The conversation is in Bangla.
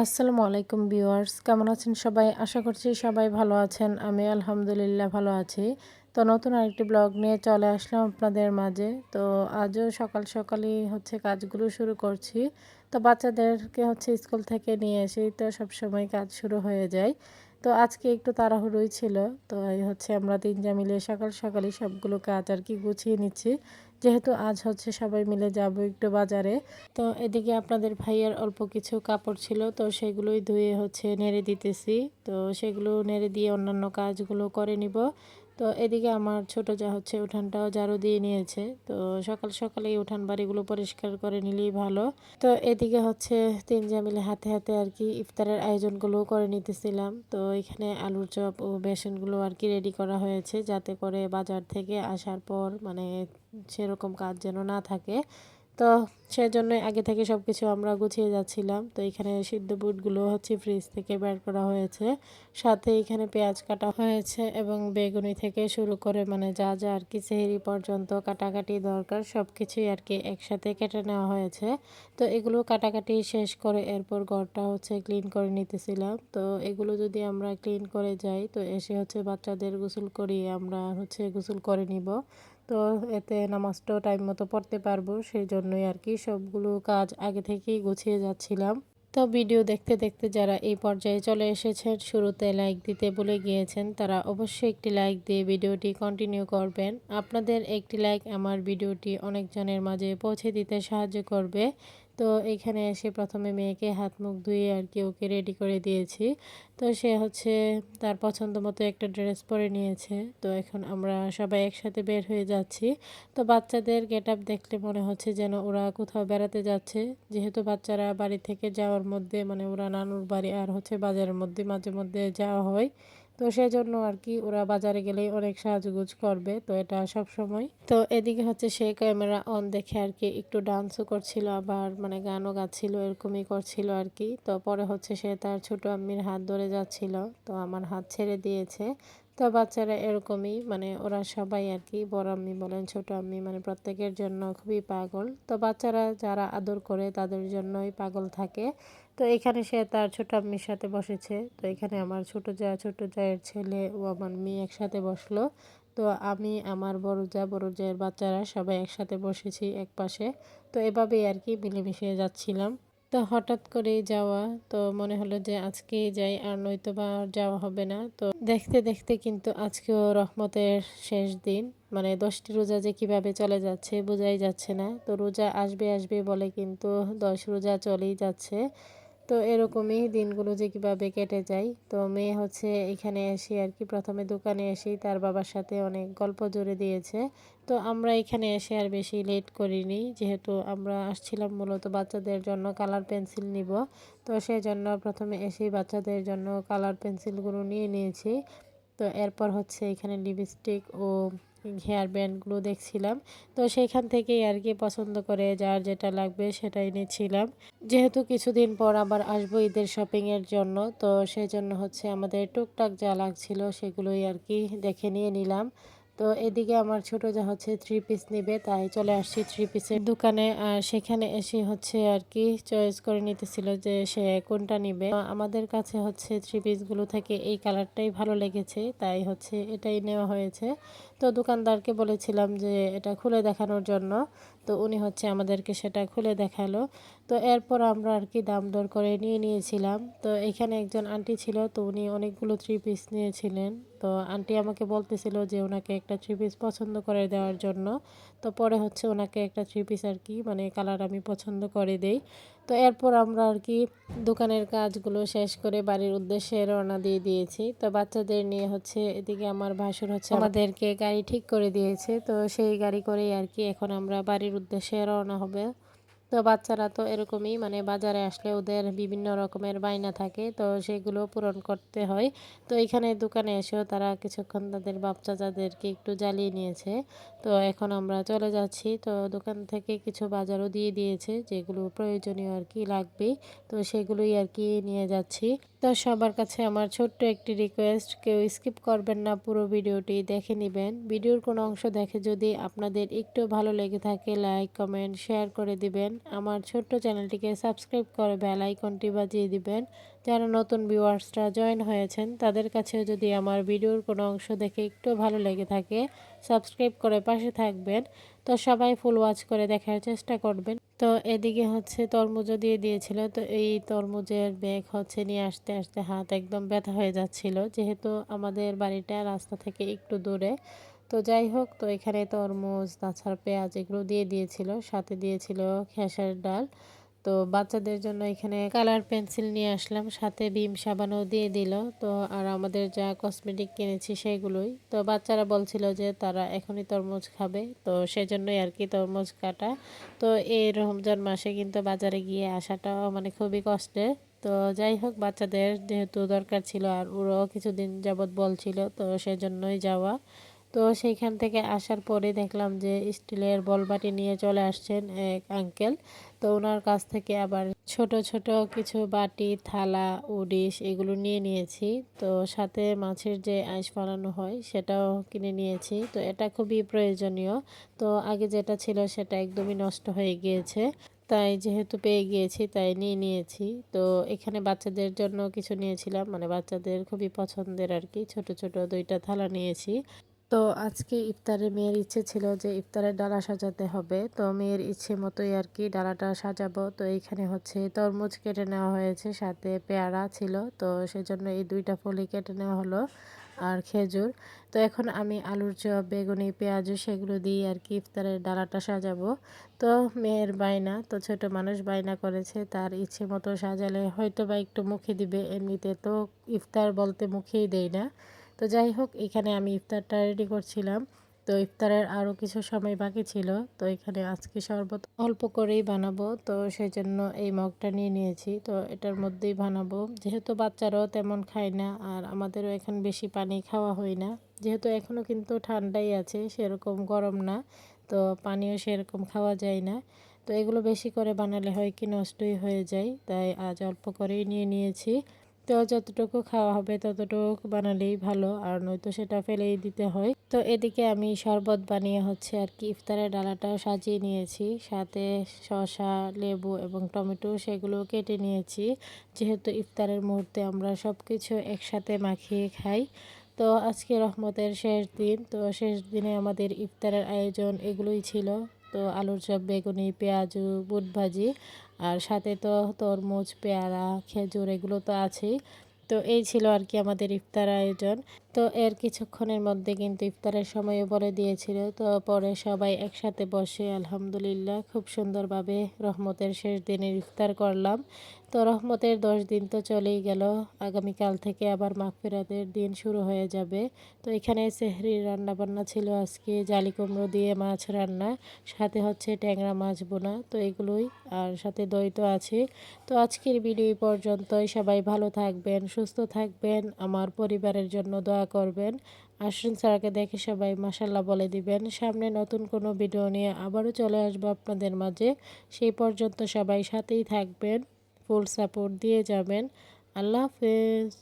আসসালামু আলাইকুম ভিউয়ার্স, কেমন আছেন সবাই? আশা করছি সবাই ভালো আছেন। আমি আলহামদুলিল্লাহ ভালো আছি। তো নতুন আরেকটি ব্লগ নিয়ে চলে আসলাম আপনাদের মাঝে। তো আজও সকাল সকালই কাজগুলো শুরু করছি। তো বাচ্চাদেরকে স্কুল থেকে নিয়ে এসেই তো সবসময় কাজ শুরু হয়ে যায়। তো আজকে একটু তাড়াহুড়োই ছিল। তো এই আমরা ৩ জা মিলে সকাল সকালই সবগুলো কাজ গুছিয়ে নিচ্ছি। যেহেতু আজ সবাই মিলে যাব একটু বাজারে। তো এদিকে আপনাদের ভাইয়ার অল্প কিছু কাপড় ছিল, তো সেগুলোই ধুয়ে নেড়ে দিতেছি। তো সেগুলো নেড়ে দিয়ে অন্যান্য কাজগুলো করে নিব। তো এদিকে আমার ছোট যা উঠানটাও ঝাড়ু দিয়ে নিয়েছে। তো সকাল সকালেই উঠান বাড়িগুলো পরিষ্কার করে নিলেই ভালো। তো এদিকে ৩ জা মিলে হাতে হাতে ইফতারের আয়োজনগুলো করে নিতেছিলাম। তো এখানে আলুর চপ ও বেসনগুলো রেডি করা হয়েছে, যাতে করে বাজার থেকে আসার পর সেরকম কাজ যেন না থাকে। তো সেজন্যই আগে থেকে সবকিছু আমরা গুছিয়ে যাচ্ছিলাম। তো এখানে সিদ্ধ বুটগুলো ফ্রিজ থেকে বের করা হয়েছে। সাথে এখানে পেঁয়াজ কাটা হয়েছে এবং বেগুনি থেকে শুরু করে যা যা সেহরি পর্যন্ত কাটাকাটি দরকার সবকিছুই একসাথে কেটে নেওয়া হয়েছে। তো এগুলো কাটাকাটি শেষ করে এরপর ঘরটা ক্লিন করে নিতেছিলাম। তো এগুলো যদি আমরা ক্লিন করে যাই, তো এসে বাচ্চাদের গোসল করিয়ে আমরা গোসল করে নিব। তো এতে নামাজটাও টাইম মতো পড়তে পারবো, সেই জন্যই সবগুলো কাজ আগে থেকেই গুছিয়ে যাচ্ছিলাম। তো ভিডিও দেখতে দেখতে যারা এই পর্যায়ে চলে এসেছেন, শুরুতে লাইক দিতে ভুলে গিয়েছেন, তারা অবশ্যই একটি লাইক দিয়ে ভিডিওটি কন্টিনিউ করবেন। আপনাদের একটি লাইক আমার ভিডিওটি অনেকজনের মাঝে পৌঁছে দিতে সাহায্য করবে। তো এখানে এসে প্রথমে মেয়েকে হাত মুখ ধুয়ে ওকে রেডি করে দিয়েছি। তো সে তার পছন্দ মতো একটা ড্রেস পরে নিয়েছে। তো এখন আমরা সবাই একসাথে বের হয়ে যাচ্ছি। তো বাচ্চাদের গেটআপ দেখলে মনে হচ্ছে যেন ওরা কোথাও বেড়াতে যাচ্ছে। যেহেতু বাচ্চারা বাড়ি থেকে যাওয়ার মধ্যে ওরা নানুর বাড়ি আর বাজারের মধ্যে মাঝে মধ্যে যাওয়া হয়। তো সেজন্য ওরা বাজারে গেলেই অনেক সাজগোজ করবে, তো এটা সব সময়। তো এদিকে সে ক্যামেরা অন দেখে একটু ডান্সও করছিল, আবার গানও গাচ্ছিল, এরকমই করছিল। তো পরে সে তার ছোট আম্মির হাত ধরে যাচ্ছিল, তো আমার হাত ছেড়ে দিয়েছে। তো বাচ্চারা এরকমই, ওরা সবাই বড় আম্মি বলেন ছোট আম্মি প্রত্যেকের জন্য খুবই পাগল। তো বাচ্চারা যারা আদর করে তাদের জন্যই পাগল থাকে। তো এখানে সে তার ছোট আম্মির সাথে বসেছে। তো এখানে আমার ছোট জায়ের ছেলে ও আমার মেয়ে একসাথে বসলো। তো আমি, আমার বড় জায়ের বাচ্চারা সবাই একসাথে বসেছি এক পাশে। তো এভাবেই মিলেমিশে যাচ্ছিলাম। তো হঠাৎ করেই যাওয়া, তো মনে হলো যে আজকেই যাই, আর নয়তো বা আর যাওয়া হবে না। তো দেখতে দেখতে কিন্তু আজকেও রহমতের শেষ দিন। 10টি রোজা যে কিভাবে চলে যাচ্ছে বোঝাই যাচ্ছে না। তো রোজা আসবে আসবে বলে কিন্তু 10 রোজা চলেই যাচ্ছে। তো এরকমই দিনগুলো যে কিভাবে কেটে যায়। তো মেয়ে এখানে এসে প্রথমে দোকানে এসেই তার বাবার সাথে অনেক গল্প জুড়ে দিয়েছে। তো আমরা এখানে এসে আর বেশি লেট করিনি, যেহেতু আমরা আসছিলাম মূলত বাচ্চাদের জন্য কালার পেন্সিল নিব। তো সেই জন্য প্রথমে এসেই বাচ্চাদের জন্য কালার পেন্সিলগুলো নিয়ে নিয়েছি। তো এরপর এখানে লিপস্টিক ও হেয়ার ব্যান্ডগুলো দেখছিলাম। তো সেইখান থেকেই পছন্দ করে যার যেটা লাগবে সেটাই নিচ্ছিলাম। যেহেতু কিছুদিন পর আবার আসবো ঈদের শপিংয়ের জন্য, তো সেই জন্য আমাদের টুকটাক যা লাগছিল সেগুলোই দেখে নিয়ে নিলাম। তো এদিকে আমার ছোট যা থ্রি পিস নেবে, তাই চলে আসছি থ্রি পিসের দোকানে। আর সেখানে এসে চয়েস করে নিতেছিল যে সে কোনটা নিবে। আমাদের কাছে থ্রি পিসগুলো থেকে এই কালারটাই ভালো লেগেছে, তাই এটাই নেওয়া হয়েছে। তো দোকানদারকে বলেছিলাম যে এটা খুলে দেখানোর জন্য। তো উনি আমাদেরকে সেটা খুলে দেখালো। তো এরপর আমরা দাম দর করে নিয়ে নিয়েছিলাম। তো এখানে একজন আন্টি ছিল, তো উনি অনেকগুলো থ্রি পিস নিয়েছিলেন। তো আন্টি আমাকে বলতেছিল যে ওনাকে একটা থ্রি পিস পছন্দ করে দেওয়ার জন্য। তো পরে ওনাকে একটা থ্রি পিস কালার আমি পছন্দ করে দেই। তো এরপর আমরা দোকানের কাজগুলো শেষ করে বাড়ির উদ্দেশ্যে রওনা দিয়ে দিয়েছি। তো বাচ্চাদের নিয়ে এদিকে আমার ভাসুর আমাদেরকে গাড়ি ঠিক করে দিয়েছে। তো সেই গাড়ি করেই এখন আমরা বাড়ির উদ্দেশ্যে রওনা হবে। তো বাচ্চারা তো এরকমই, বাজারে আসলে ওদের বিভিন্ন রকমের বায়না থাকে, তো সেগুলো পূরণ করতে হয়। তো এখানে দোকানে এসেও তারা কিছুক্ষণ তাদের বাচ্চাদেরকে একটু জ্বালিয়ে নিয়েছে। তো এখন আমরা চলে যাচ্ছি। তো দোকান থেকে কিছু বাজারও দিয়ে দিয়েছে, যেগুলো প্রয়োজনীয় লাগবেই। তো সেগুলোই নিয়ে যাচ্ছি। তো সবার কাছে আমার ছোট্ট একটি রিকোয়েস্ট, কেউ স্কিপ করবেন না, পুরো ভিডিওটি দেখে নেবেন। ভিডিওর কোনো অংশ দেখে যদি আপনাদের একটু ভালো লেগে থাকে লাইক কমেন্ট শেয়ার করে দিবেন। আমার ছোট্ট চ্যানেলটিকে সাবস্ক্রাইব করে বেল আইকনটি বাজিয়ে দিবেন। যারা নতুন ভিউয়ার্সরা জয়েন হয়েছেন তাদের কাছেও যদি আমার ভিডিওর কোনো অংশ দেখে একটু ভালো লেগে থাকে সাবস্ক্রাইব করে পাশে থাকবেন। তো সবাই ফুল ওয়াচ করে দেখার চেষ্টা করবেন। তো এদিকে হচ্ছে তরমুজও দিয়ে দিয়েছিল। তো এই তরমুজের ব্যাগ হচ্ছে নিয়ে আসতে আসতে হাত একদম ব্যথা হয়ে যাচ্ছিল, যেহেতু আমাদের বাড়িটা রাস্তা থেকে একটু দূরে। তো যাই হোক, তো এখানে তরমুজ তাছাড়া পেঁয়াজ এগুলো দিয়ে দিয়েছিল, সাথে দিয়েছিল খেসার ডাল। তো বাচ্চাদের জন্য এখানে কালার পেন্সিল নিয়ে আসলাম, সাথে বিম সাবানও দিয়ে দিল। তো আর আমাদের যা কসমেটিক কিনেছি সেগুলোই। তো বাচ্চারা বলছিল যে তারা এখনই তরমুজ খাবে, তো সেজন্যই আর কি তরমুজ কাটা। তো এই রমজান মাসে কিন্তু বাজারে গিয়ে আসাটাও মানে খুবই কষ্টের। তো যাই হোক, বাচ্চাদের যেহেতু দরকার ছিল আর ওরাও কিছুদিন যাবৎ বলছিল, তো সেজন্যই যাওয়া। তো সেইখান থেকে আসার পরে দেখলাম যে স্টিলের বলবাটি নিয়ে চলে আসছেন এক আঙ্কেল। তো ওনার কাছ থেকে আবার ছোট ছোট কিছু বাটি থালা ও ডিশ এগুলো নিয়ে নিয়েছি। তো সাথে মাছের যে আইস বানানো হয় সেটাও কিনে নিয়েছি। তো এটা খুবই প্রয়োজনীয়। তো আগে যেটা ছিল সেটা একদমই নষ্ট হয়ে গিয়েছে, তাই যেহেতু পেয়ে গিয়েছি তাই নিয়ে নিয়েছি। তো এখানে বাচ্চাদের জন্য কিছু নিয়েছিলাম, মানে বাচ্চাদের খুবই পছন্দের আর কি, ছোট ছোট দুইটা থালা নিয়েছি। তো আজকে ইফতারে মেয়ের ইচ্ছে ছিল যে ইফতারের ডালা সাজাতে হবে। তো মেয়ের ইচ্ছে মতোই আর কি ডালাটা সাজাবো। তো এইখানে হচ্ছে তরমুজ কেটে নেওয়া হয়েছে, সাথে পেয়ারা ছিল, তো সেজন্য এই দুইটা ফলই কেটে নেওয়া হলো, আর খেজুর। তো এখন আমি আলুর চপ বেগুনি পেঁয়াজু সেগুলো দিয়ে আর কি ইফতারের ডালাটা সাজাবো। তো মেয়ের বায়না, তো ছোট মানুষ বায়না করেছে, তার ইচ্ছে মতো সাজালে হয়তো বা একটু মুখে দিবে, এমনিতে তো ইফতার বলতে মুখেই দেই না। তো যাই হোক, এখানে আমি ইফতারটা রেডি করছিলাম। তো ইফতারের আরও কিছু সময় বাকি ছিল। তো এখানে আজকে শরবত অল্প করেই বানাবো, তো সেই জন্য এই মগটা নিয়ে নিয়েছি। তো এটার মধ্যেই বানাবো, যেহেতু বাচ্চারাও তেমন খায় না আর আমাদেরও এখন বেশি পানি খাওয়া হয় না, যেহেতু এখনও কিন্তু ঠান্ডাই আছে, সেরকম গরম না। তো পানিও সেরকম খাওয়া যায় না। তো এগুলো বেশি করে বানালে হয় কি নষ্টই হয়ে যায়, তাই আজ অল্প করেই নিয়ে নিয়েছি। তো যতটুকু খাওয়া হবে ততটুকু বানালেই ভালো, আর নয়তো সেটা ফেলেই দিতে হয়। তো এদিকে আমি শরবত বানিয়ে হচ্ছে আর কি ইফতারের ডালাটাও সাজিয়ে নিয়েছি, সাথে শসা লেবু এবং টমেটো সেগুলো কেটে নিয়েছি, যেহেতু ইফতারের মুহূর্তে আমরা সব কিছু একসাথে মাখিয়ে খাই। তো আজকে রহমতের শেষ দিন, তো শেষ দিনে আমাদের ইফতারের আয়োজন এগুলোই ছিল। তো আলুর চপ বেগুনি পেঁয়াজু বুট ভাজি, আর সাথে তো তরমুজ পেয়ারা খেজুর এগুলো তো আছেই। তো এই ছিল আর কি আমাদের ইফতার আয়োজন। তো এর কিছুক্ষণের মধ্যে কিন্তু ইফতারের সময়ও বলে দিয়েছিল। তো পরে সবাই একসাথে বসে আলহামদুলিল্লাহ খুব সুন্দরভাবে রহমতের শেষ দিনের ইফতার করলাম। তো রহমতের 10 দিন তো চলেই গেল, আগামীকাল থেকে আবার মাগফিরাতের দিন শুরু হয়ে যাবে। তো এখানে সেহরির রান্না বান্না ছিল আজকে জালি কুমড়ো দিয়ে মাছ রান্না, সাথে হচ্ছে ট্যাংরা মাছ বোনা, তো এগুলোই, আর সাথে দই তো আছে। তো আজকের ভিডিও পর্যন্তই, সবাই ভালো থাকবেন সুস্থ থাকবেন, আমার পরিবারের জন্য দোয়া করবেন। আশ্রিন স্যারকে দেখে সবাই মাশাল্লাহ বলে দিবেন। সামনে নতুন কোনো ভিডিও নিয়ে আবারও চলে আসবো আপনাদের মাঝে। সেই পর্যন্ত সবাই সাথেই থাকবেন, ফুল সাপোর্ট দিয়ে যাবেন। আল্লাহ হাফেজ।